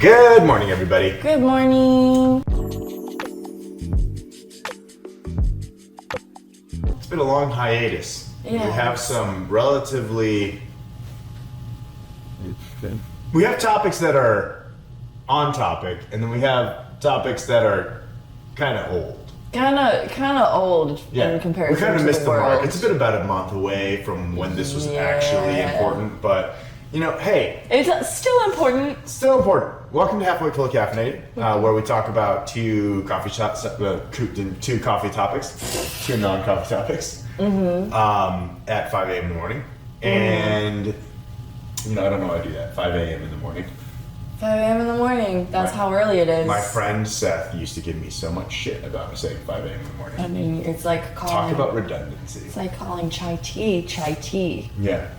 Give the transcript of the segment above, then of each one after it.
Good morning, everybody. Good morning. It's been a long hiatus. Yeah. We have some relatively... We have topics that are on topic, and then we have topics that are kind of old. Kind of old in comparison we kind of to missed the the mark. world. It's been about a month away from when this was actually important, but you know, hey, It's still important. still important. Welcome to Halfway Full of Caffeinating, where we talk about two coffee topics, two non-coffee topics, at 5 a.m. in the morning. And, you know, I don't know how I do that, 5 a.m. in the morning. 5 a.m. in the morning. That's how early it is. My friend Seth used to give me so much shit about saying 5 a.m. in the morning. I mean, it's like calling... Talk about redundancy. It's like calling chai tea. Yeah.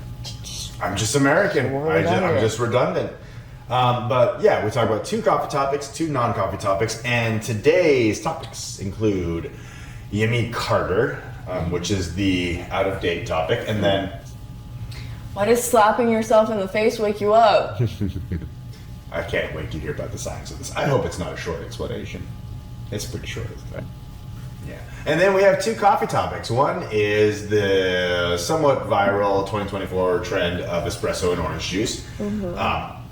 I'm just American. We're I'm redundant. just redundant. But yeah, we talk about two coffee topics, two non-coffee topics, and today's topics include Yimmy Carter, which is the out-of-date topic, and then... Why does slapping yourself in the face wake you up? I can't wait to hear about the science of this. I hope it's not a short explanation. It's pretty short, isn't it? Yeah. And then we have two coffee topics. One is the somewhat viral 2024 trend of espresso and orange juice.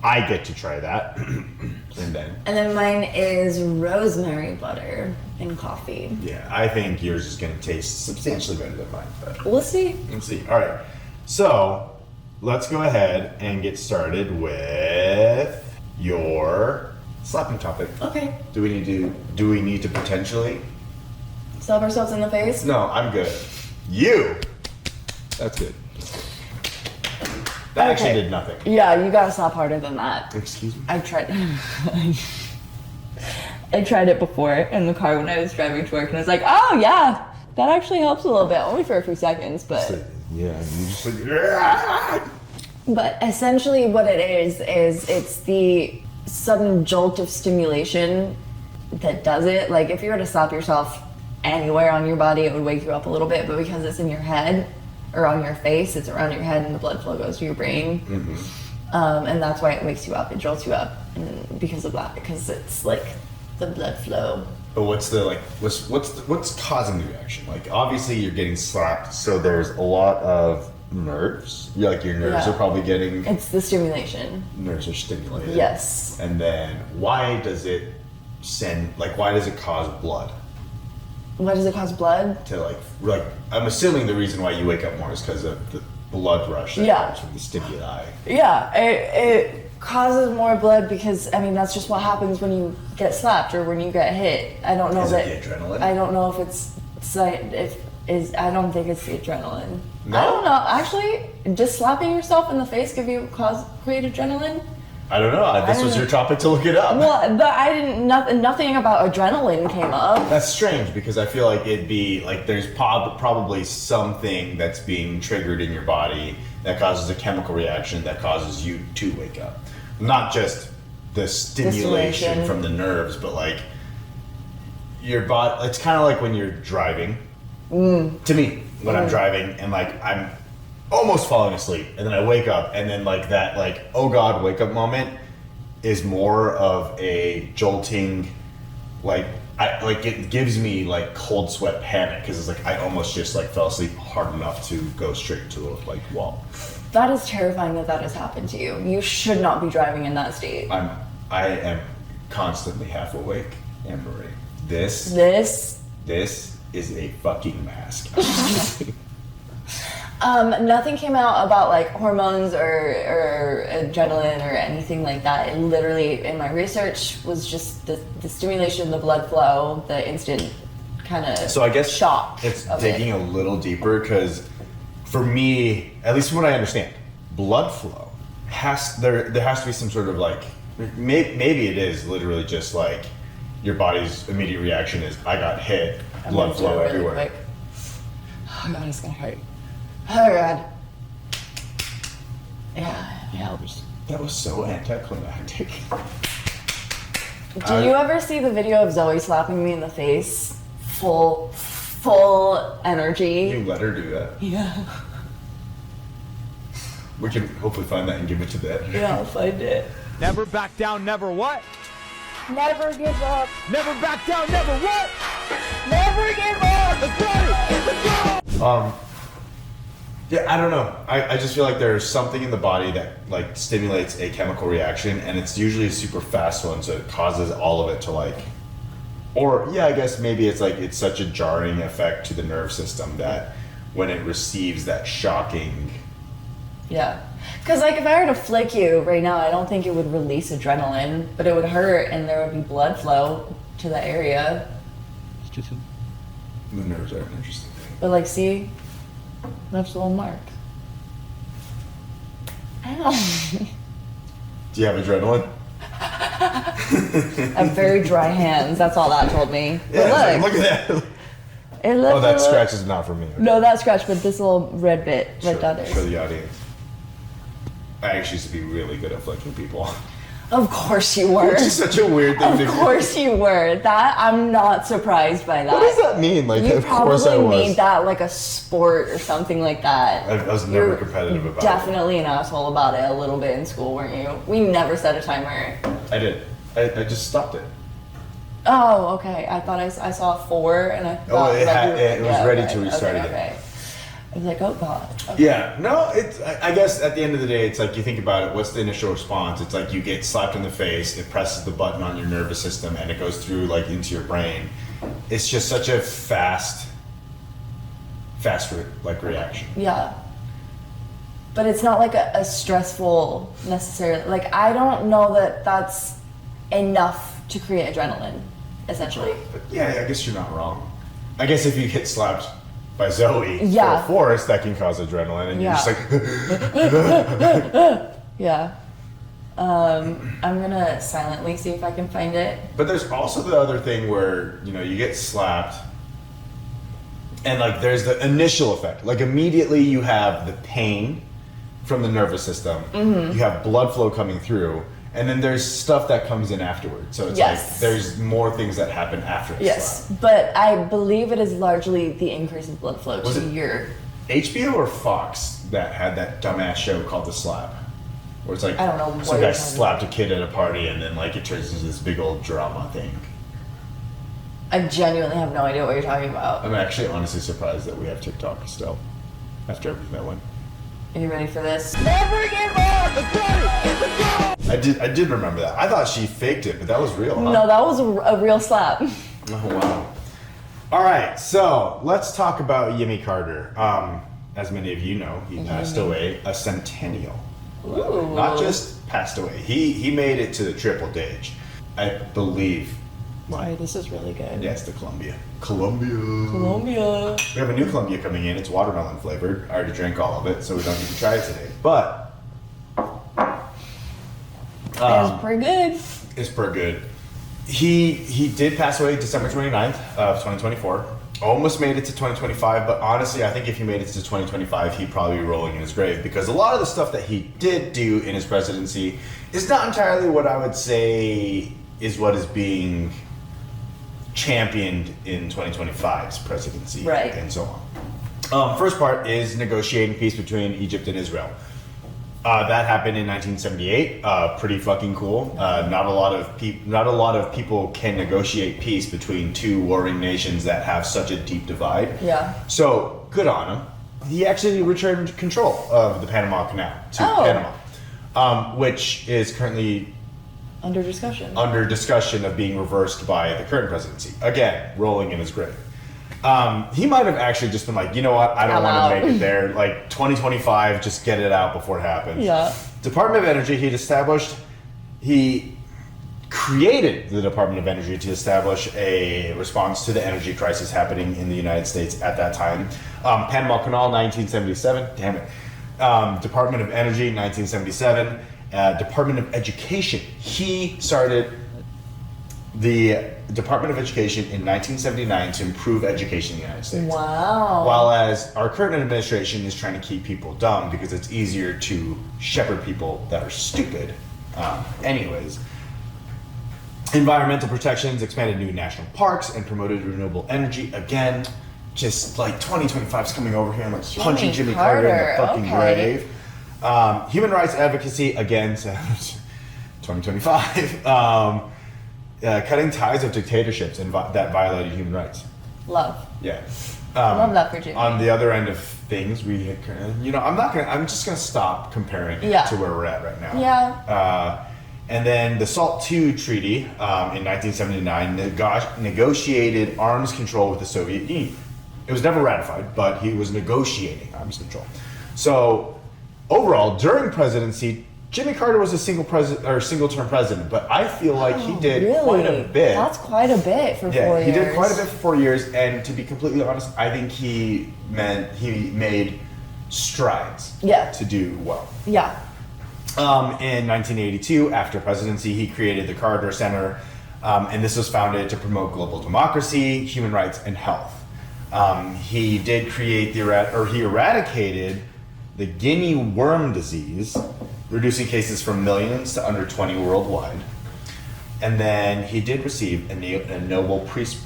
I get to try that. And then mine is rosemary butter in coffee. yeah, I think yours is going to taste substantially better than mine. But We'll see. let's see. All right. So let's go ahead and get started with your slapping topic. Okay. Do we need to potentially? Slap ourselves in the face? No, I'm good. You. That's good. That actually Okay. did nothing. Yeah, you gotta slap harder than that. Excuse me? I tried. I tried it before in the car when I was driving to work, and I was like, "Oh yeah, that actually helps a little bit, only for a few seconds." But Yeah, you just like. but essentially, what it is it's the sudden jolt of stimulation that does it. Like if you were to slap yourself anywhere on your body, it would wake you up a little bit. But because it's in your head or on your face, it's around your head, and the blood flow goes to your brain. And that's why it wakes you up. It jolts you up, and because of that, because it's like the blood flow. But what's causing the reaction? Like obviously you're getting slapped, so there's a lot of nerves. Your nerves Yeah. are probably getting. It's the stimulation. Nerves are stimulated. Yes. And then why does it why does it cause blood? Why does it cause blood? To like I'm assuming the reason why you wake up more is because of the blood rush that Yeah. comes from the stimuli. Yeah, it causes more blood because I mean that's just what happens when you get slapped or when you get hit. I don't know Is that. it the adrenaline? I don't know if I don't think it's the adrenaline. No? I don't know. Actually, does slapping yourself in the face create adrenaline? I don't know. This was your topic to look it up. Well, I didn't. Nothing about adrenaline came up. That's strange because I feel like it'd be like there's probably something that's being triggered in your body that causes a chemical reaction that causes you to wake up. Not just the stimulation from the nerves, but like your body. It's kind of like when you're driving. To me, when I'm driving and like I'm almost falling asleep and then I wake up and then like that oh god wake up moment is more of a jolting it gives me like cold sweat panic because it's like I almost just like fell asleep hard enough to go straight to the wall. That is terrifying that has happened to you. You should not be driving in that state. I am constantly half awake, Anne-Marie. This is a fucking mask. Nothing came out about like hormones or adrenaline or anything like that. It literally, in my research, was just the stimulation, the blood flow, the instant kind of So I guess shock. it's digging a little deeper because for me, at least from what I understand, blood flow there has to be some sort of like maybe it is literally just like your body's immediate reaction is I got hit, blood flow everywhere. Quick. Oh god, it's gonna hurt. Oh god. Yeah. That was so anticlimactic. Do you ever see the video of Zoe slapping me in the face? Full energy. You let her do that. Yeah. We can hopefully find that and give it to that. Yeah, I'll find it. Never back down, never what? Never give up. Never back down, never what? Never give up. Let's go! Yeah, I don't know. I just feel like there's something in the body that like stimulates a chemical reaction, and it's usually a super fast one, so it causes all of it to like, or yeah, I guess maybe it's like it's such a jarring effect to the nerve system that when it receives that shocking. Yeah. Because, like, if I were to flick you right now, I don't think it would release adrenaline, but it would hurt and there would be blood flow to the area. The nerves are an interesting thing. But, like, see? Left a little mark. Ow. Do you have adrenaline? I have very dry hands. That's all that told me. Yeah, But look at that. Oh, that scratch is not for me. Okay. No, that scratch, but this little red bit right down there. Show the audience. I actually used to be really good at flicking people. Of course you were. Which is such a weird thing to do. Of course you were. That I'm not surprised by that. What does that mean? Like, You of course I probably was. made that like a sport or something like that. I was never You're competitive about definitely an asshole about it a little bit in school, weren't you? We never set a timer. it. I did. I just stopped it. Oh, okay. I thought I saw 4 and I thought it that was ready to restart okay, again. okay. I was like, oh god. Okay. Yeah, no, it's. I guess at the end of the day, it's like you think about it. What's the initial response? It's like you get slapped in the face. It presses the button on your nervous system, and it goes through like into your brain. It's just such a fast like reaction. Yeah. But it's not like a stressful necessarily. Like, I don't know that that's enough to create adrenaline, essentially. But yeah, I guess you're not wrong. I guess if you get slapped by Zoe Yeah. for force, that can cause adrenaline, and Yeah. you're just like. Yeah. I'm gonna silently see if I can find it. But there's also the other thing where, you know, you get slapped and like there's the initial effect. Like immediately you have the pain from the nervous system. Mm-hmm. You have blood flow coming through, and then there's stuff that comes in afterwards. So it's Yes. like there's more things that happen after the Yes, slap. but I believe it is largely the increase in blood flow Was to it- your. HBO or Fox that had that dumbass show called The Slap? Where it's like I don't know what some you're guy talking slapped a kid at a party and then like it turns into this big old drama thing. I genuinely have no idea what you're talking about. I'm actually honestly surprised that we have TikTok still after everything that went. Are you ready for this? Never give up! Let's go! I did remember that. I thought she faked it, but that was real, huh? No, that was a real slap. Oh, wow. All right, so let's talk about Jimmy Carter. As many of you know, he passed away a centennial. Ooh. Not just passed away. He made it to the triple Dage. I believe. Sorry, this is really good. Yes, the Columbia. Columbia. Colombia. We have a new Columbia coming in. It's watermelon flavored. I already drank all of it, so we don't need to try it today. But It's pretty good. it's pretty good. He did pass away December 29th of 2024. Almost made it to 2025, but honestly, I think if he made it to 2025, he'd probably be rolling in his grave because a lot of the stuff that he did do in his presidency is not entirely what I would say is what is being championed in 2025's presidency, Right. and so on. First part is negotiating peace between Egypt and Israel. That happened in 1978. Pretty fucking cool. Not a lot of people can negotiate peace between two warring nations that have such a deep divide. Yeah. So good on him. He actually returned control of the Panama Canal to Panama, which is currently Under discussion. under discussion of being reversed by the current presidency. Again, rolling in his grave. He might have actually just been like, you know what, I don't I'm want out. to make it there. Like 2025, just get it out before it happens. Yeah. Department of Energy, he created the Department of Energy to establish a response to the energy crisis happening in the United States at that time. Panama Canal, 1977. Damn it. Department of Energy, 1977. Department of Education. He started the Department of Education in 1979 to improve education in the United States. Wow. While as our current administration is trying to keep people dumb because it's easier to shepherd people that are stupid. Anyways, environmental protections, expanded new national parks, and promoted renewable energy. Again, just like 2025 is coming over here and like punching Jimmy Carter in the fucking okay. grave. Human rights advocacy, again, 2025. Cutting ties of dictatorships and that violated human rights. Love. Yeah. Love that for Jimmy. On the other end of things, I'm just gonna stop comparing it Yeah. to where we're at right now. Yeah. And then the SALT II Treaty in 1979 negotiated arms control with the Soviet Union. It was never ratified, but he was negotiating arms control. So overall, during presidency, Jimmy Carter was a single-term president, but I feel like he did quite a bit. That's quite a bit for 4 years. Yeah, he did quite a bit for 4 years, and to be completely honest, I think he made strides to do well. Yeah. In 1982, after presidency, he created the Carter Center, and this was founded to promote global democracy, human rights, and health. He did create he eradicated the guinea worm disease, reducing cases from millions to under 20 worldwide. And then he did receive a Nobel Prize.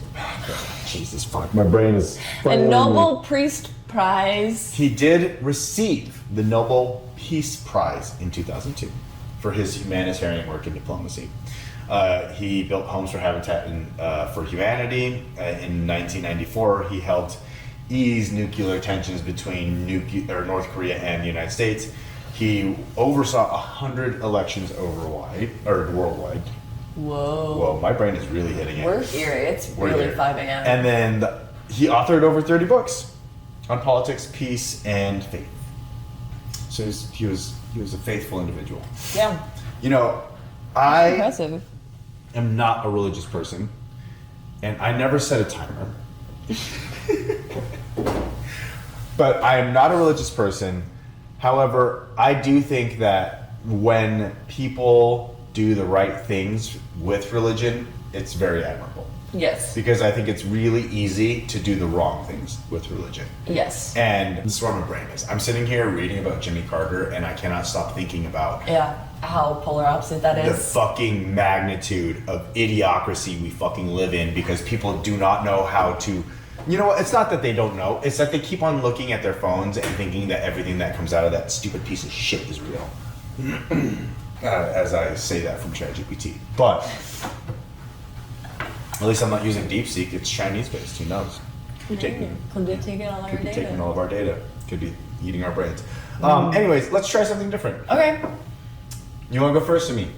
Jesus fuck, my brain is. A Nobel Prize Prize. He did receive the Nobel Peace Prize in 2002 for his humanitarian work in diplomacy. He built homes for Habitat for Humanity. In 1994, he helped ease nuclear tensions between North Korea and the United States. He oversaw 100 elections worldwide. Whoa, my brain is really hitting it. We're here. It's really 5 a.m. And then he authored over 30 books on politics, peace, and faith. So he was a faithful individual. Yeah. I Impressive. am not a religious person, and I never set a timer. But I am not a religious person. However, I do think that when people do the right things with religion, it's very admirable. Yes. Because I think it's really easy to do the wrong things with religion. Yes. And this is where my brain is. I'm sitting here reading about Jimmy Carter, and I cannot stop thinking about how polar opposite that the is. fucking magnitude of idiocracy we fucking live in, because people do not know how to. You know what? It's not that they don't know. It's that they keep on looking at their phones and thinking that everything that comes out of that stupid piece of shit is real. As I say that from ChatGPT. But at least I'm not using DeepSeek. It's Chinese-based. Who knows? Could be taking all our Could be data. taking all of our data. Could be eating our brains. Anyways, let's try something different. Okay. You want to go first or me?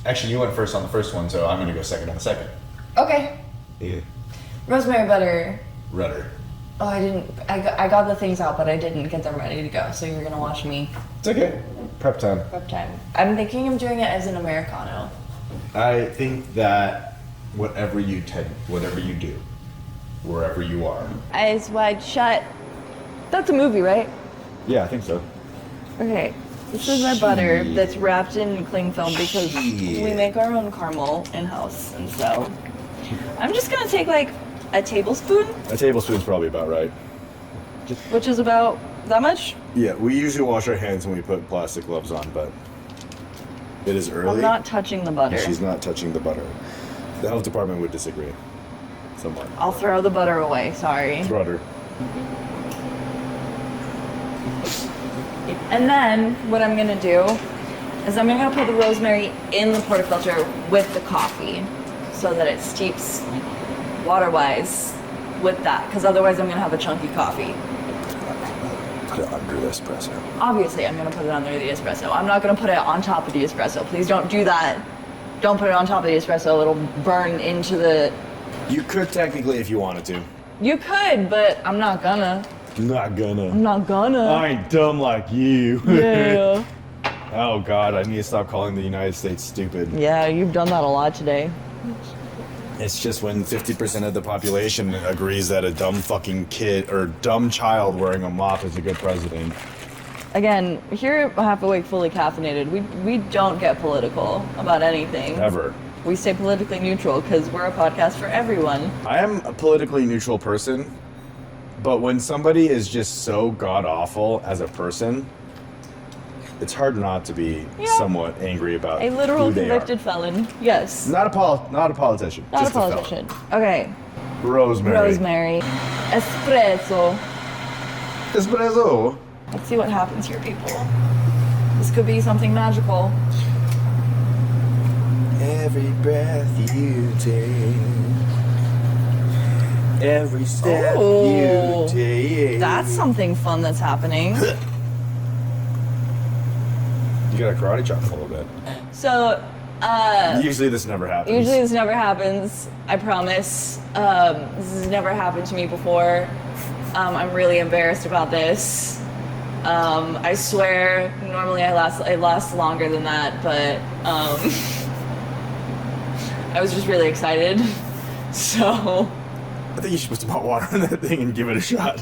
Actually, you went first on the first one, so I'm going to go second on the second. Okay. Yeah. Rosemary butter. Rudder. Oh, I didn't. I got the things out, but I didn't get them ready to go. So you're gonna watch me. It's okay. Prep time. Prep time. I'm thinking of doing it as an Americano. I think that whatever you do, wherever you are. Eyes wide shut. That's a movie, right? Yeah, I think so. Okay. This is my butter that's wrapped in cling film because we make our own caramel in house, and so I'm just gonna take like a tablespoon. A tablespoon's probably about right. Which is about that much? Yeah, we usually wash our hands when we put plastic gloves on, but it is early. I'm not touching the butter. She's not touching the butter. The health department would disagree. Somewhat. I'll throw the butter away, sorry. Butter. And then what I'm gonna do is I'm gonna put the rosemary in the portafilter with the coffee so that it steeps water-wise with that, because otherwise I'm gonna have a chunky coffee. Put it under the espresso. Obviously, I'm gonna put it under the espresso. I'm not gonna put it on top of the espresso. Please don't do that. Don't put it on top of the espresso. It'll burn into the... You could technically if you wanted to. You could, but I'm not gonna. I'm not gonna. I ain't dumb like you. Yeah. Oh God, I need to stop calling the United States stupid. Yeah, you've done that a lot today. It's just when 50% of the population agrees that a dumb fucking kid or dumb child wearing a mop is a good president. Again, here at Half Awake Fully Caffeinated, we don't get political about anything. Ever. We stay politically neutral because we're a podcast for everyone. I am a politically neutral person, but when somebody is just so god-awful as a person, it's hard not to be somewhat angry about A literal who they convicted are. felon. Yes. Not a politician. Not just a politician. Okay. Rosemary. Rosemary. Espresso. Espresso. Let's see what happens here, people. This could be something magical. every breath you take, every step Ooh. you take. That's something fun that's happening. You got a karate chop a little bit. So, Usually this never happens. usually this never happens. I promise. This has never happened to me before. I'm really embarrassed about this. I swear, normally it lasts longer than that, but I was just really excited. So. I think you should put some hot water in that thing and give it a shot.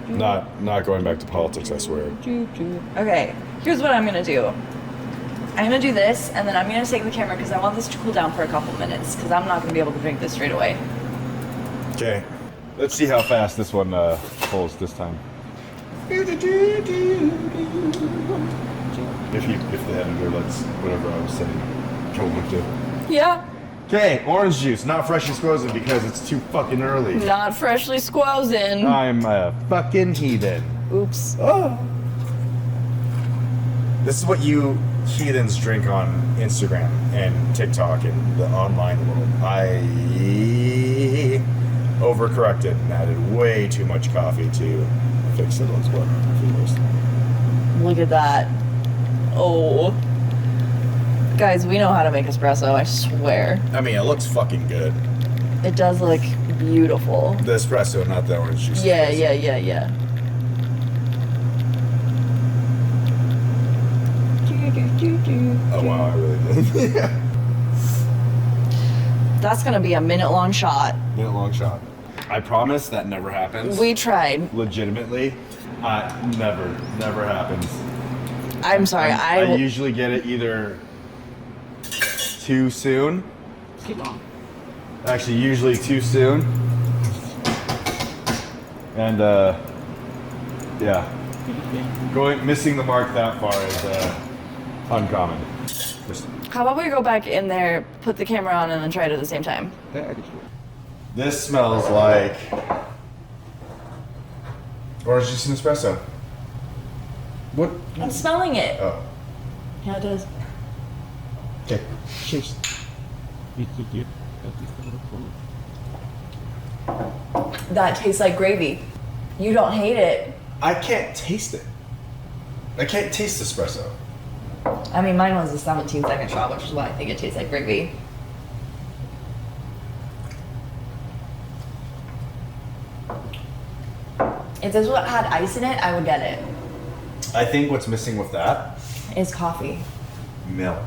Not going back to politics, I swear. Okay, here's what I'm gonna do. I'm gonna do this, and then I'm gonna take the camera because I want this to cool down for a couple minutes because I'm not gonna be able to drink this straight away. Okay, let's see how fast this one pulls this time. If the editor lets whatever I was saying go into. Yeah, Okay, orange juice, not freshly squozen because it's too fucking early. not freshly squozen. I'm a fucking heathen. Oops. Oh. This is what you heathens drink on Instagram and TikTok and the online world. I overcorrected and added way too much coffee to fix it as well. Look at that. Oh. Guys, we know how to make espresso, I swear. I mean, it looks fucking good. It does look beautiful. The espresso, not the orange juice. Yeah. Oh wow, I really did. That's gonna be a minute-long shot. Minute long shot. I promise that never happens. We tried. Legitimately, never happens. I'm sorry, I usually get it either too soon. Actually, usually too soon. And yeah, missing the mark that far is uncommon. How about we go back in there, put the camera on, and then try it at the same time? This smells like orange juice and espresso. What? I'm smelling it. Oh. Yeah, it does. Okay. Cheers. That tastes like gravy. You don't hate it. I can't taste it. I can't taste espresso. I mean, mine was a 17-second shot, which is why I think it tastes like gravy. If this had ice in it, I would get it. I think what's missing with that, It's coffee. milk.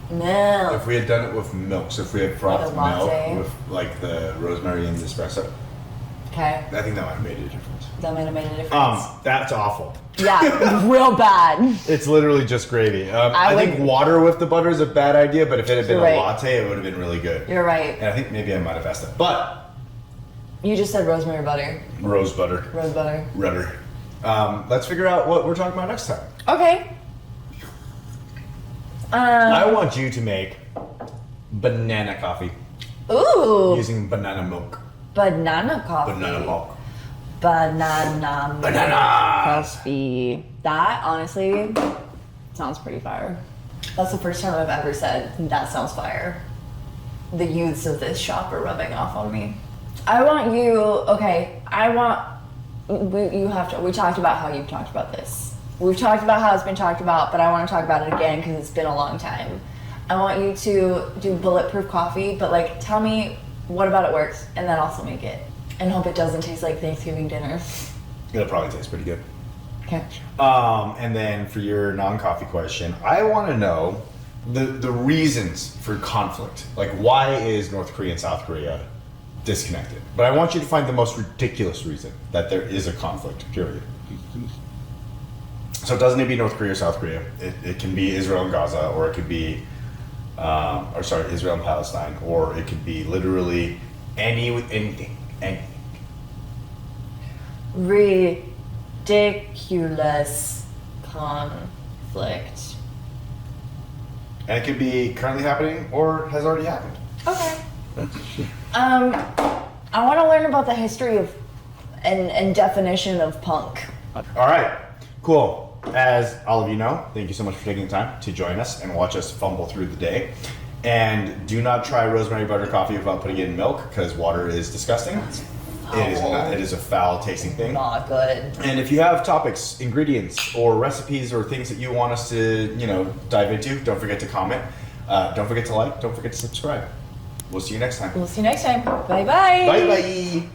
No. If we had done it with milk, so if we had frothed Like a latte? milk with like the rosemary and the espresso, Okay. I think that might have made a difference. That might have made a difference. That's awful. Yeah, real bad. It's literally just gravy. I would- think water with the butter is a bad idea, but if it had been You're right. a latte, it would have been really good. You're right. And I think maybe I might have asked that. But You just said rosemary butter. rose butter, Rose butter. redder. Let's figure out what we're talking about next time. Okay. I want you to make banana coffee Ooh. using banana milk. Banana coffee. Banana milk. Banana. Banana. Coffee. That, honestly, sounds pretty fire. That's the first time I've ever said, that sounds fire. The youths of this shop are rubbing off on me. I want you, okay, we talked about how you've talked about this. We've talked about how it's been talked about, but I want to talk about it again because it's been a long time. I want you to do bulletproof coffee, but like, tell me what about it works, and then also make it. And hope it doesn't taste like Thanksgiving dinner. It'll probably taste pretty good. Okay. And then for your non-coffee question, I want to know the reasons for conflict. Like, why is North Korea and South Korea disconnected? But I want you to find the most ridiculous reason that there is a conflict, period. So it doesn't need to be North Korea or South Korea. It can be Israel and Gaza, or it could be, Israel and Palestine, or it could be literally anything. Ridiculous conflict. And it could be currently happening or has already happened. Okay. I want to learn about the history of and definition of punk. All right, cool. as all of you know, thank you so much for taking the time to join us and watch us fumble through the day. And do not try rosemary butter coffee without putting it in milk, because water is disgusting. It is a foul tasting thing. Not good. And if you have topics, ingredients, or recipes, or things that you want us to, dive into, don't forget to comment. Don't forget to like. Don't forget to subscribe. We'll see you next time. We'll see you next time. Bye-bye. Bye bye.